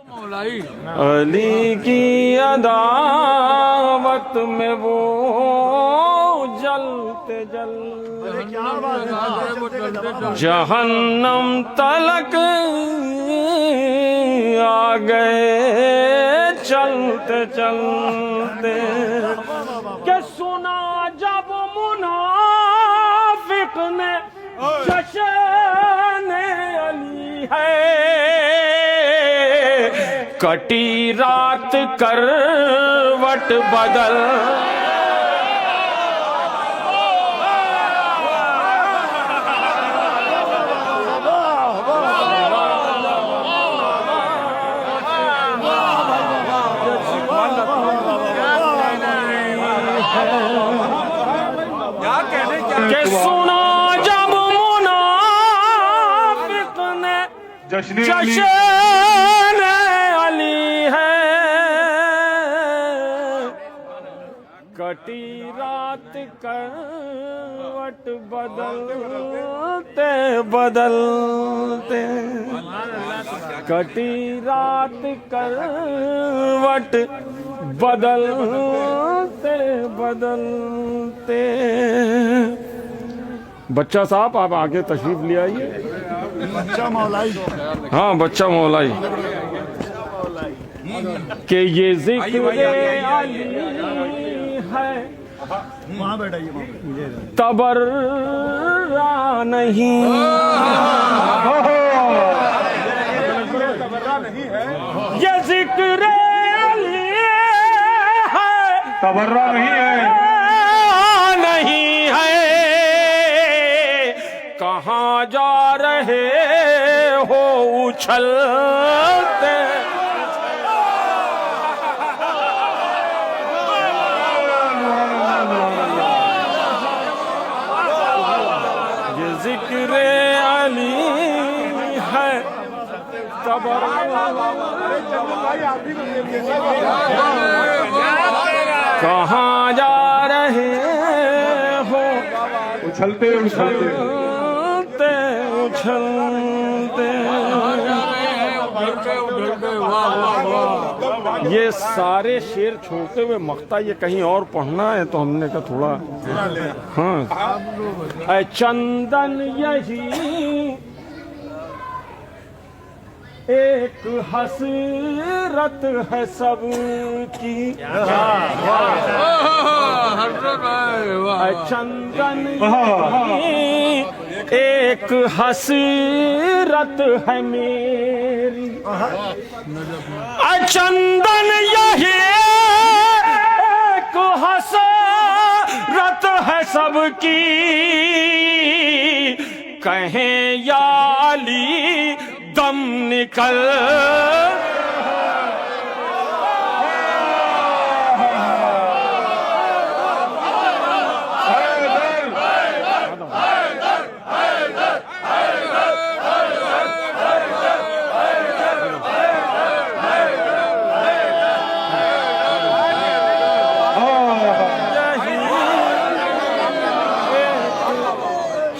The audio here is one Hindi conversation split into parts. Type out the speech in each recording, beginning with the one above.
अली की अदावत में वो जलते जलते जहन्नम तलक आ गए चलते चलते। के सुना जब मुनाफिक ने जश्न अली है, कटी रात करवट बदल के सुना जब मुनाफिक ने जश्न अली है, कटी रात करवट बदलते बदलते, कटी रात करवट बदलते बदलते। बच्चा साहब आप आगे तशरीफ ले आइए। बच्चा मौलाई, हाँ बच्चा मौलाई के ये जिक्र अली है, वहाँ बैठाइए तबर्रा नहीं, ये जिक्र अली है, तबर्रा नहीं है, नहीं है। कहाँ जा रहे हो उछलते, ये जिक्र अली है, कहाँ जा रहे हो उछलते उछलते उछलते। ये सारे शेर छोड़ते हुए मख्ता ये कहीं और पढ़ना है, तो हमने कहा थोड़ा हाँ। ऐ चंदन यही एक हसरत है सबकी, चंदन एक हसरत है मेरी, चंदन यही एक हसरत है सबकी, कहें या अली दम निकल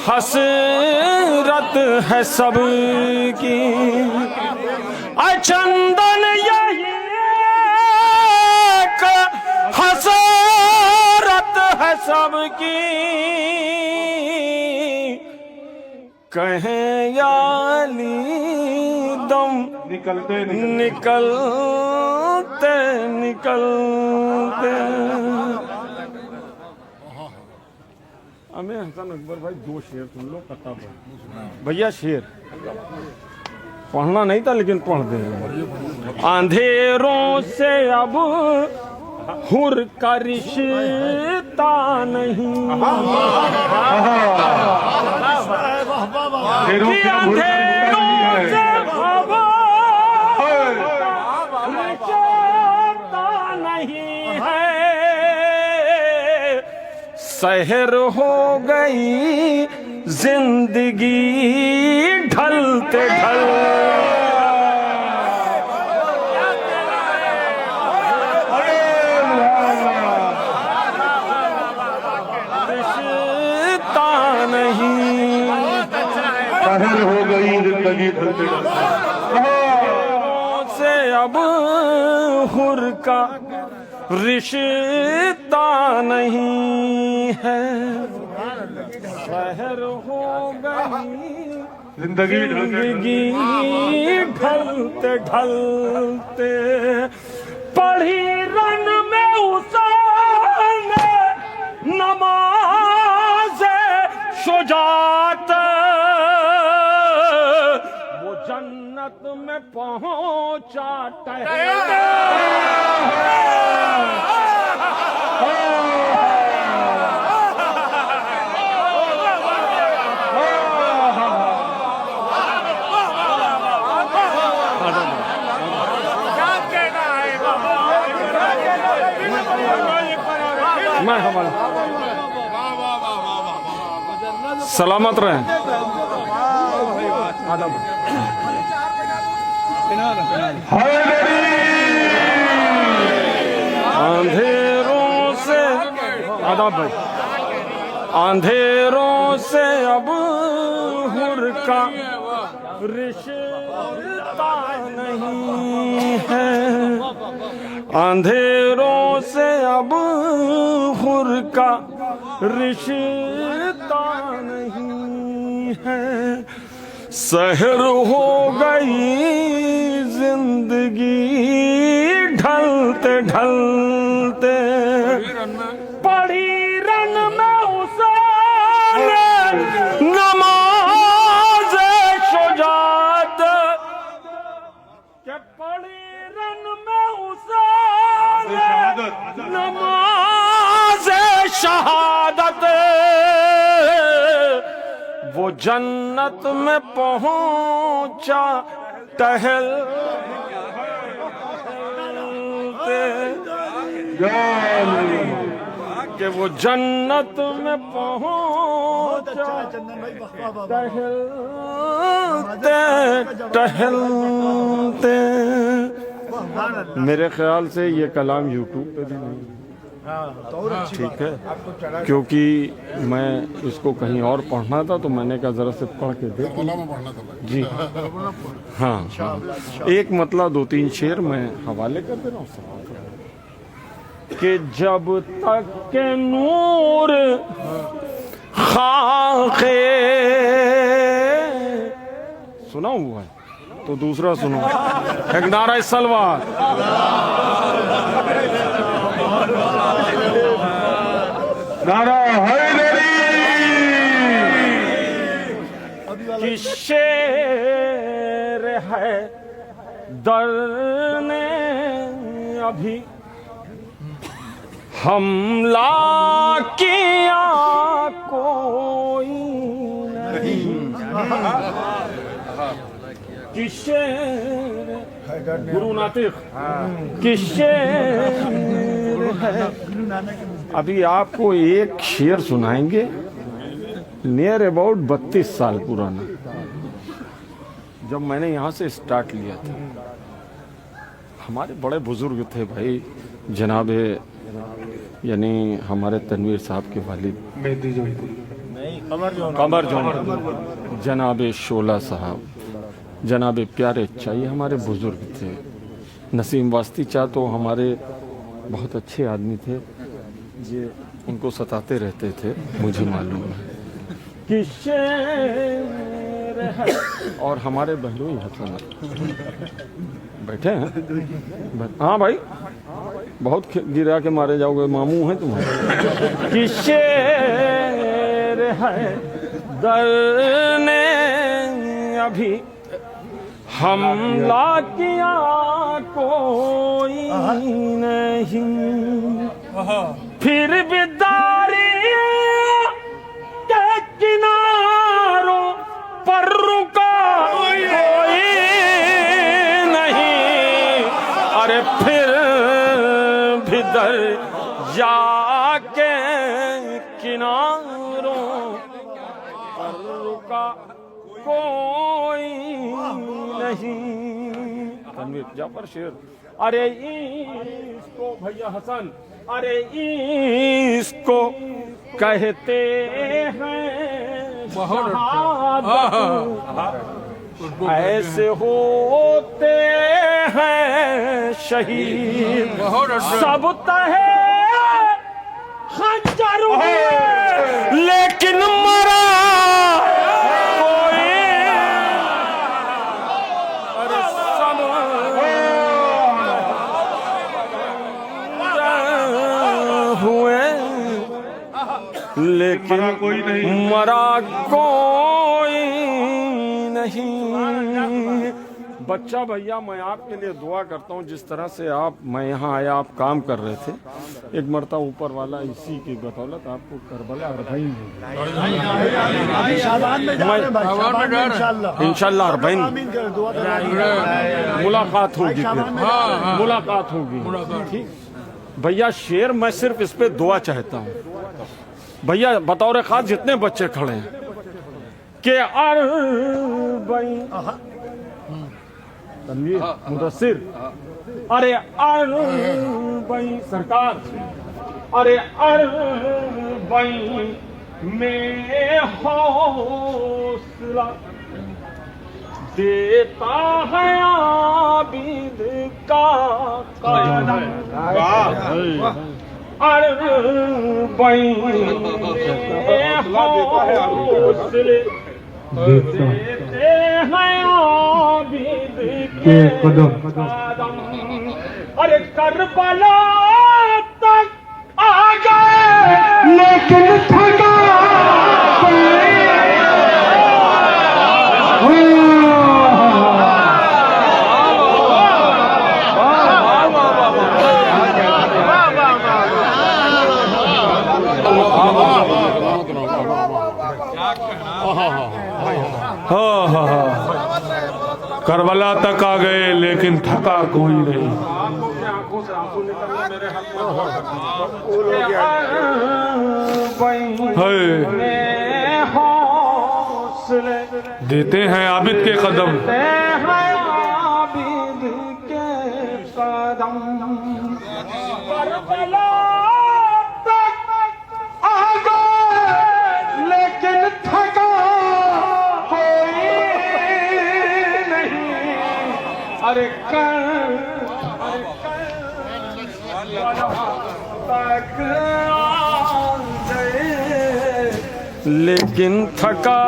हसरत है सबकी, चंदन यही एक हसरत है सबकी, कहें या अली दम निकलते निकलते निकलते। हमें हसन अकबर भाई दो शेर सुन लो कथा पर भैया, शेर पढ़ना नहीं था लेकिन पढ़ दे। अंधेरों से अब हुर का रिश्ता नहीं, अंधेरों से अब रिश्ता नहीं है, सहर हो गई जिंदगी ढलते ढल, रिश्ता नहीं, सहर हो गई जिंदगी से अब हुर का रिश्ता नहीं है। शहर हो गई जिंदगी जिंदगी ढलते ढलते, पढ़ी रन में उसने नमाज शुजात, वो जन्नत में पहुंचा मैं हमारा सलामत रहें। अंधेरों से आदाब भाई, अंधेरों से अब हुर का रिश्ता नहीं है। अंधेरों से अब हुर का रिश्ता नहीं है। सहर हो गई जिंदगी ढलते ढलते, पढ़ी रन में उसने नमाज शुजात, के पढ़ी रन में उसने नमाज शहादत, वो जन्नत में पहुंचा टहलते, कि वो जन्नत में पहुंचा टहलते टहलते। मेरे ख्याल से ये कलाम यूट्यूब पे भी नहीं, ठीक है, क्योंकि मैं इसको कहीं और पढ़ना था तो मैंने कहा जरा से पढ़ के दे जी। हाँ, एक मतलब 2-3 शेर मैं हवाले कर दे रहा हूँ कि जब तक के नूर खाके, सुना हुआ है तो दूसरा सुनो, एक नारा सलवार, नारा हैदरी, कि शेर है दर ने अभी हमला किया कोई नहीं, कि शेर गुरु नातिक कि शेर है। अभी आपको एक शेर सुनाएंगे नियर अबाउट 32 साल पुराना, जब मैंने यहाँ से स्टार्ट लिया था। हमारे बड़े बुजुर्ग थे भाई, जनाब यानी हमारे तनवीर साहब के वालिद कमर जौन, जनाब शोला साहब, जनाब प्यारे चा, ये हमारे बुजुर्ग थे। नसीम वास्ती चा तो हमारे बहुत अच्छे आदमी थे, ये उनको सताते रहते थे, मुझे मालूम है कि शेर है। और हमारे बहनोई हसन बैठे हैं। हाँ भाई, बहुत गिरा के मारे जाओगे, मामू हैं तुम्हारे। कि शेर है दर ने अभी हमला किया कोई नहीं, फिर भी दारिया के किनारों पर रुका कोई नहीं। अरे फिर भी दरिया के किनारों पर रुका कोई नहीं। तनवीर जाफर शेर, अरे इसको भैया हसन, अरे इसको कहते हैं शहादत, ऐसे होते हैं शहीद सब तहे खंजर हुए लेकिन मरा कोई अरे सब हुए लेकिन कोई नहीं मरा कोई नहीं। बच्चा भैया मैं आपके लिए दुआ करता हूँ जिस तरह से मैं यहाँ आया आप काम कर रहे थे एक मरता ऊपर वाला इसी की बदौलत आपको करबला अरबईन इंशाल्लाह अरबईन मुलाकात होगी मुलाकात होगी ठीक भैया। शेर मैं सिर्फ इस पे दुआ चाहता हूँ भैया बतौर खास जितने बच्चे खड़े हैं के अरबईन मुदस्सिर अरे अरबईन सरकार अरे अरबईन में हौसला देता है आबिद का कदम अरबईन में हौसले देते हैं आबिद के कदम अरे करबला तक आ गए लेकिन थका करबला तक आ गए लेकिन थका कोई नहीं। देते हैं आबिद के कदम करबला तक आ गए लेकिन थका कोई नहीं अरे तक लेकिन थका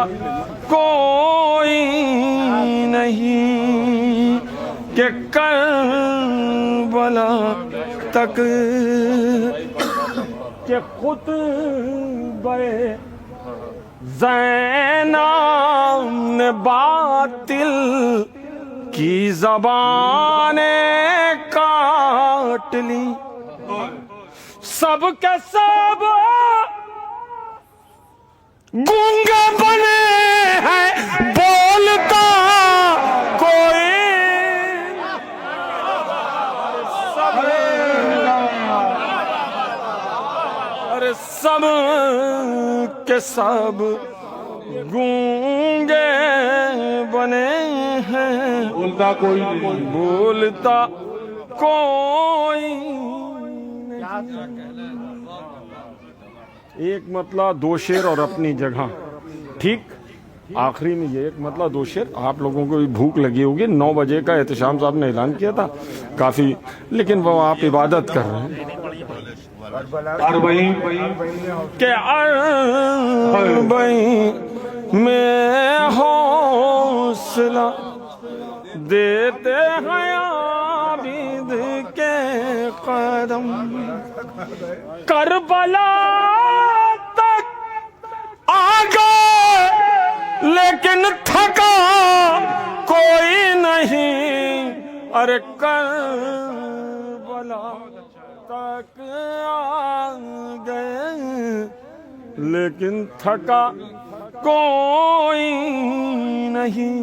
कोई नहीं कि करबला तक के खुतबे ज़ैनब ने बातिल की ज़बानें काट ली सब के सब गूंगे बने हैं बोलता कोई अरे सब के सब गूंगे बने हैं बोलता कोई नहीं बोलता कोई एक मतलब दो शेर और अपनी जगह ठीक आखिरी में ये एक मतलब दो शेर आप लोगों को भी भूख लगी होगी 9 बजे का एहतशाम साहब ने ऐलान किया था काफी लेकिन वो आप इबादत कर रहे हैं के अरबईन में हौसला देते हैं आबिद के कदम करबला तक आ गए लेकिन थका कोई नहीं अरे करबला तक आ गए लेकिन थका कोई नहीं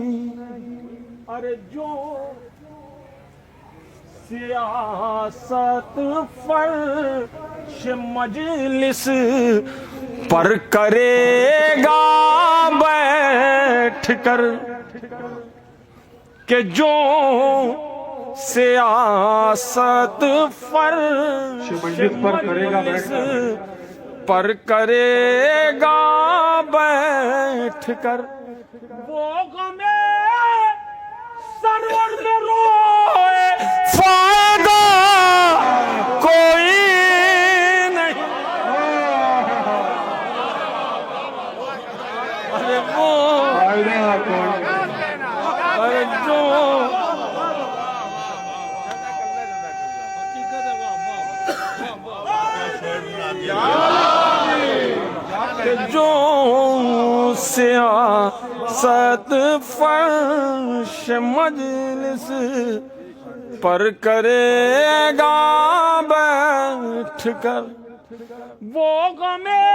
अरे जो सियासत फर्श मजलिस पर करेगा बैठ कर के जो सियासत फर्श पर करेगा बैठ कर वो गमे सरवर में रोए सत फर्श मजलिस पर करेगा बैठ कर वो गमे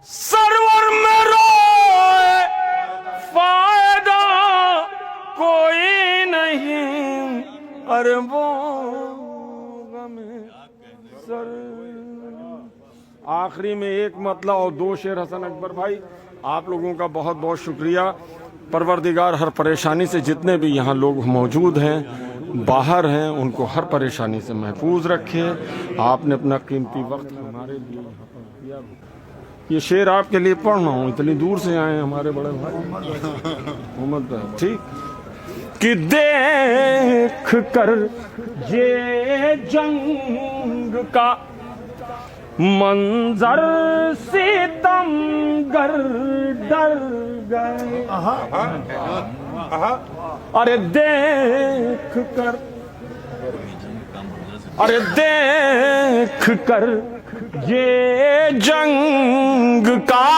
सरवर में रोए फायदा कोई नहीं। अरे वो गमे सर। आखिरी में एक मतला और दो शेर हसन अकबर भाई, आप लोगों का बहुत बहुत शुक्रिया। परवरदिगार हर परेशानी से, जितने भी यहाँ लोग मौजूद हैं बाहर हैं, उनको हर परेशानी से महफूज रखे। आपने अपना कीमती वक्त हमारे लिए यहाँ पर दिया। ये शेर आपके लिए पढ़ रहा हूँ, इतनी दूर से आए हमारे बड़े भाई मोहम्मद भाई, ठीक कि देख कर ये जंग का मंजर सितमगर डर गए। अरे देख कर, अरे देख कर ये जंग का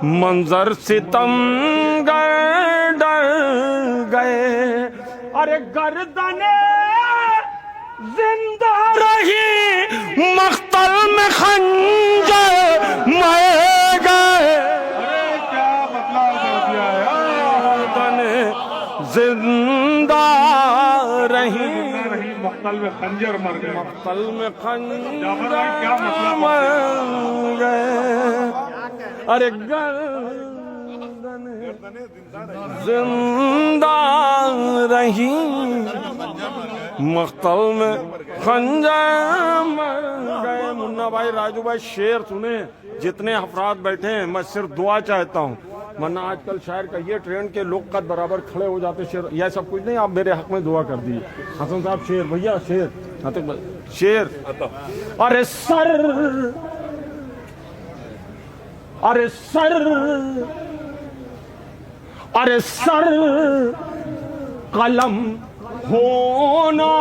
मंजर सितमगर डर गए। अरे गर्दने जिंदा रही मख्तल में खंजर मर गए। अरे क्या मतलब कर दिया यार। गर्दने जिंदा रही मख्तल में खंजर मर गए। मख्तल में खंजर क्या मतलब मर गए। अरे गर्दने जिंदा रही मख्तल में खंजर मर गए। मुन्ना भाई, राजू भाई, शेर सुने जितने अफराद बैठे हैं। मैं सिर्फ दुआ चाहता हूँ, वरना आजकल शायर कहिए ट्रेन के लोग कद बराबर खड़े हो जाते। शेर यह सब कुछ नहीं, आप मेरे हक में दुआ कर दीजिए। हसन साहब शेर, भैया शेर, शेर। अरे सर, अरे सर, अरे सर कलम होना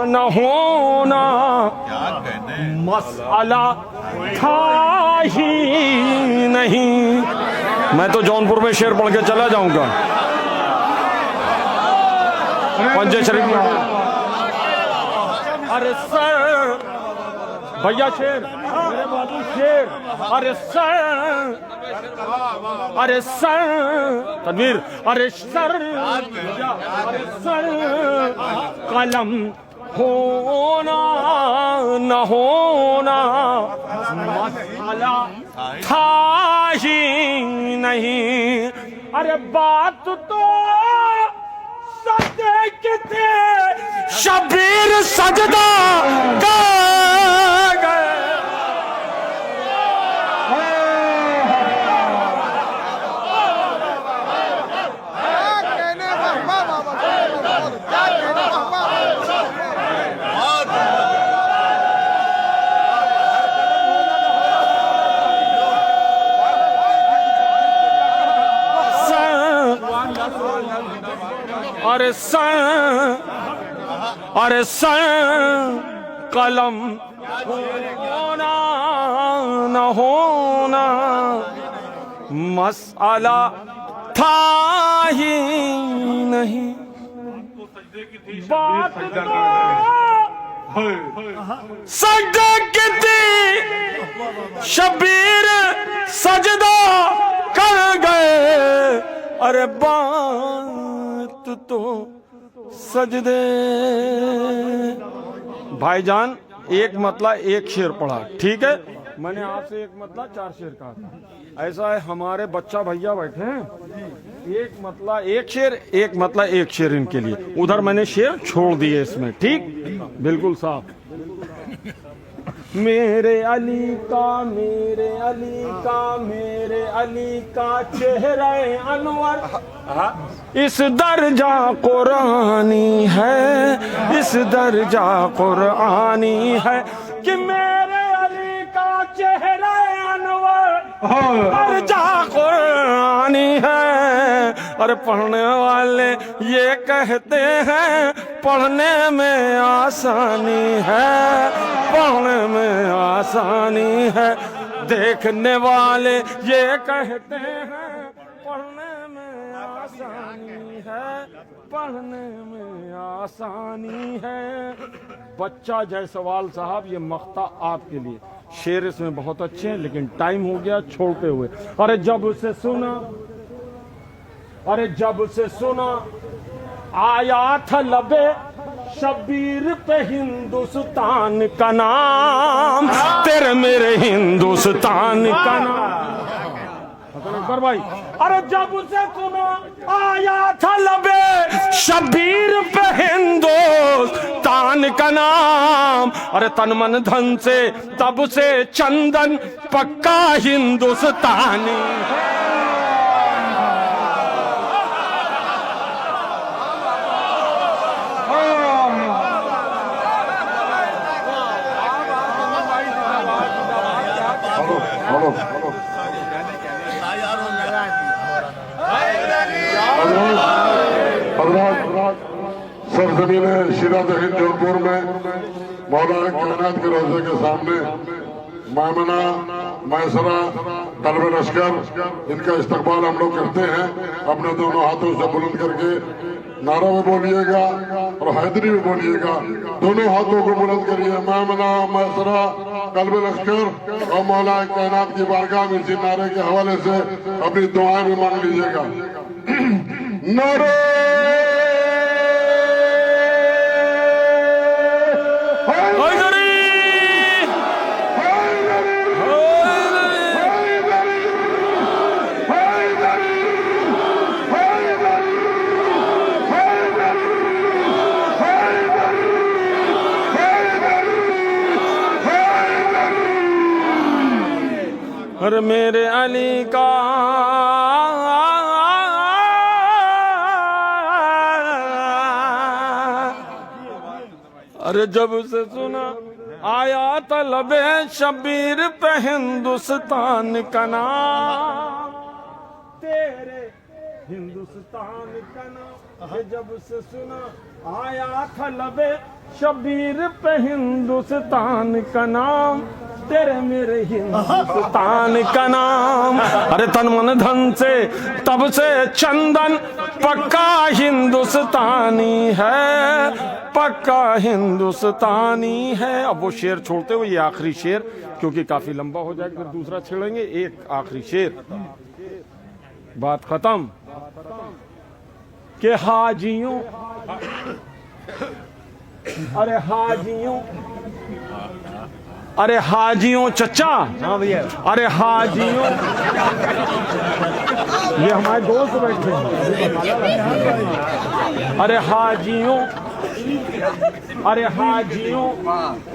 न होना मसला था ही नहीं। मैं तो जौनपुर में शेर पढ़ के चला जाऊंगा। पंजे शरीफ में। अरे सर, भैया शेर, मेरे बाबू शेर। अरे सर, अरे सर तनवीर, अरे सर, अरे सर कलम होना न होना मसला था ही नहीं। अरे बात तो सदे के थे शबीर सजदा कर गए। अरे सन, अरे सन कलम होना न होना मसला था ही नहीं। बात तो सजदे की थी शबीर सजदा कर गए। अरे बात तो सजदे। भाईजान एक मतला एक शेर पढ़ा, ठीक है। मैंने आपसे एक मतला चार शेर कहा था। ऐसा है, हमारे बच्चा भैया बैठे हैं, एक मतला एक शेर, एक मतला एक शेर इनके लिए। उधर मैंने शेर छोड़ दिए इसमें, ठीक, बिल्कुल साफ। मेरे अली का, मेरे अली का, मेरे अली का चेहरा अनवर इस दर्जा कुरानी है, इस दर्जा कुरानी है कि मेरे अली का चेहरा अनवर दर्जा कुरानी है। और पढ़ने वाले ये कहते हैं पढ़ने में आसानी है, पढ़ने में आसानी है। देखने वाले ये कहते हैं है, पढ़ने में आसानी है। बच्चा जयसवाल साहब, ये मख्ता आपके लिए। शेर इसमें बहुत अच्छे हैं, लेकिन टाइम हो गया छोड़ते हुए। अरे जब से सुना, अरे जब से सुना आया था लबे शब्बीर पे हिंदुस्तान का नाम, तेरे मेरे हिंदुस्तान का नाम। अकबर भाई, अरे जब से सुना आया था लबे शब्बीर पे हिंदुस्तान का नाम, अरे तन मन धन से तब से चंदन पक्का हिंदुस्तानी। सरजमीन शिरात हिंद जौनपुर में मौला कायनात के रोजे के सामने मामना मैसरा तलब लश्कर, इनका इस्तकबाल हम लोग करते हैं। अपने दोनों हाथों से बुलंद करके नारा में बोलिएगा और हैदरी में बोलिएगा। दोनों हाथों को बुलंद करिए। मामना मैसरा तलब लश्कर और मौला कायनात की बारगाह में इसी नारे के हवाले से अपनी दुआएं भी मांग लीजिएगा। नारे और मेरे अली का अरे जब से सुना आया तलबे शब्बीर पे हिंदुस्तान का नाम, तेरे हिंदुस्तान का नाम। जब से सुना आया था लबे शब्बीर पे हिंदुस्तान का नाम, तेरे मेरे हिंदुस्तान का नाम। अरे तन मन धन से तब से चंदन पक्का हिंदुस्तानी है, पक्का हिंदुस्तानी है। अब वो शेर छोड़ते हुए ये आखिरी शेर, क्योंकि काफी लंबा हो जाएगा, फिर दूसरा छेड़ेंगे। एक आखिरी शेर, बात खत्म। के हाजियों, अरे हाजियों, अरे हाजियों चचा, हाँ भैया, अरे हाजियों, ये हमारे दोस्त बैठे हैं। अरे हाजियों, अरे हाजियों,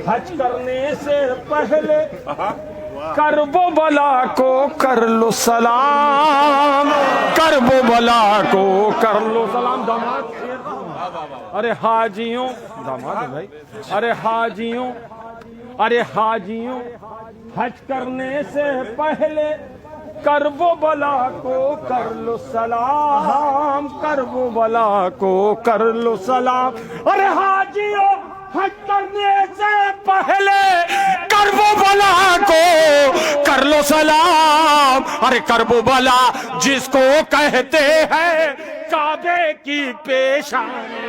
हज करने से पहले करबो बला को कर लो सलाम, करबो बला को कर लो सलाम। दामाद, अरे हाजियों, दामाद है भाई। अरे हाजियों, अरे हाजियों, हज करने से पहले करबो बला को कर लो सलाम, करबो बला को कर लो सलाम। अरे हाजियों, हज करने से पहले करबो बला को कर लो सलाम। अरे करबो बला जिसको कहते हैं काबे की पेशानी।